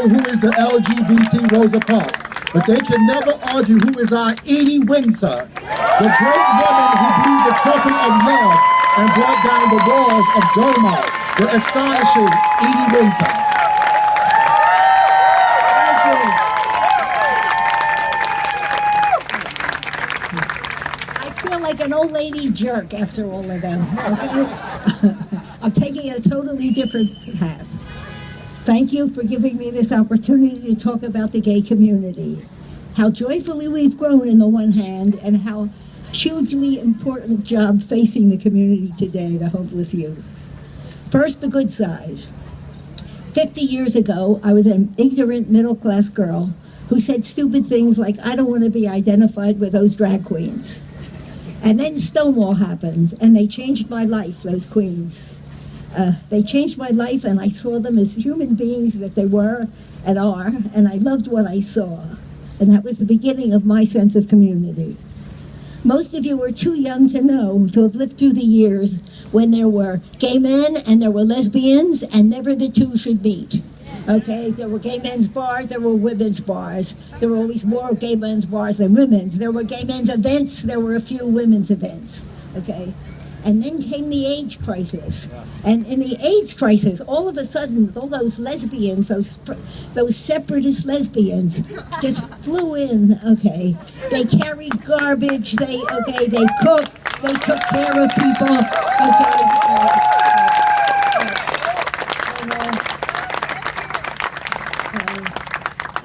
to who is the LGBT Rosa Parks, but they can never argue who is our Edie Windsor, the great woman who blew the trumpet of love and brought down the walls of Doma, the astonishing Edie Windsor. I feel like an old lady jerk after all of them, okay? I'm taking a totally different path. Thank you for giving me this opportunity to talk about the gay community. How joyfully we've grown on the one hand, and how hugely important job facing the community today, the homeless youth. First, the good side. 50 years ago, I was an ignorant middle-class girl who said stupid things like, I don't want to be identified with those drag queens. And then Stonewall happened, and they changed my life, those queens. They changed my life, and I saw them as human beings that they were and are, and I loved what I saw. And that was the beginning of my sense of community. Most of you were too young to know, to have lived through the years when there were gay men and there were lesbians, and never the two should meet. Okay, there were gay men's bars, there were women's bars. There were always more gay men's bars than women's. There were gay men's events, there were a few women's events. Okay. And then came the AIDS crisis. And in the AIDS crisis, all of a sudden, all those lesbians, those separatist lesbians, just flew in, okay. They carried garbage, they cooked, they took care of people, okay.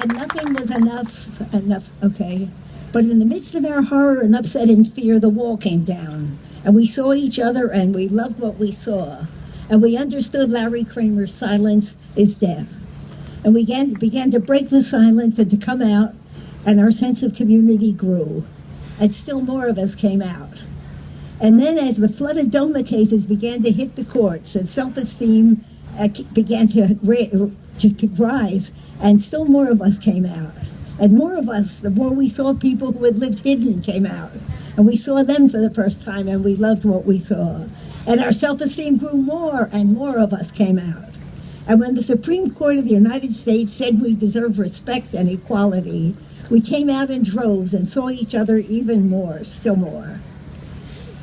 And nothing was enough, okay. But in the midst of our horror and upset and fear, the wall came down. And we saw each other, and we loved what we saw. And we understood Larry Kramer's silence is death. And we began to break the silence and to come out, and our sense of community grew. And still more of us came out. And then as the flood of DOMA cases began to hit the courts, and self-esteem began to rise, and still more of us came out. And more of us, the more we saw people who had lived hidden came out. And we saw them for the first time, and we loved what we saw. And our self-esteem grew more, and more of us came out. And when the Supreme Court of the United States said we deserve respect and equality, we came out in droves and saw each other even more, still more.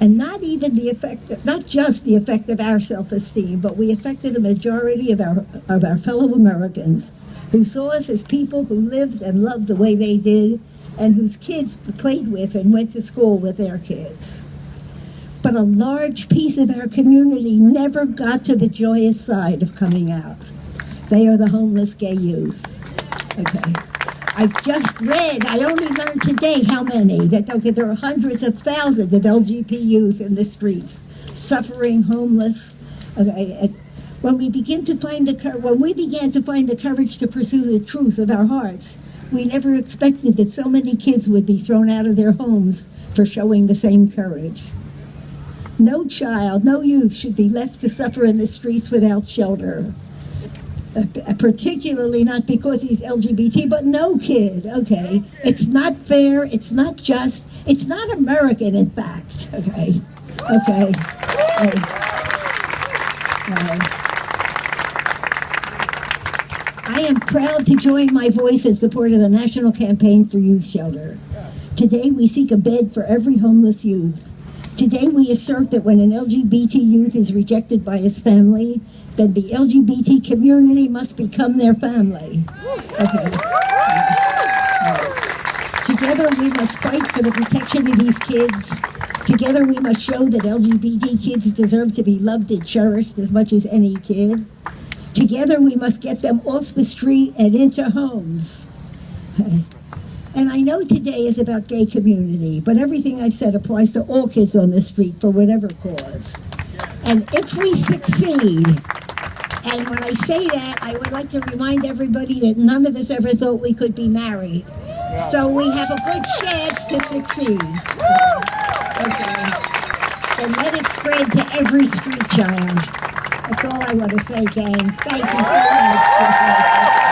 And not just the effect of our self-esteem, but we affected a majority of our fellow Americans who saw us as people who lived and loved the way they did, and whose kids played with and went to school with their kids. But a large piece of our community never got to the joyous side of coming out. They are the homeless gay youth. Okay. I've just read, I only learned today how many, that there are hundreds of thousands of LGBT youth in the streets, suffering, homeless. Okay. When we began to find the courage to pursue the truth of our hearts, we never expected that so many kids would be thrown out of their homes for showing the same courage. No child, no youth should be left to suffer in the streets without shelter. Particularly not because he's LGBT, but no kid, okay? It's not fair, it's not just, it's not American, in fact, okay? Okay. I am proud to join my voice in support of the National Campaign for Youth Shelter. Today, we seek a bed for every homeless youth. Today, we assert that when an LGBT youth is rejected by his family, then the LGBT community must become their family. Okay. Together, we must fight for the protection of these kids. Together, we must show that LGBT kids deserve to be loved and cherished as much as any kid. Together, we must get them off the street and into homes. And I know today is about gay community, but everything I've said applies to all kids on the street for whatever cause. And if we succeed, and when I say that, I would like to remind everybody that none of us ever thought we could be married. So we have a good chance to succeed. Okay. And let it spread to every street child. That's all I want to say, gang. Thank you so much.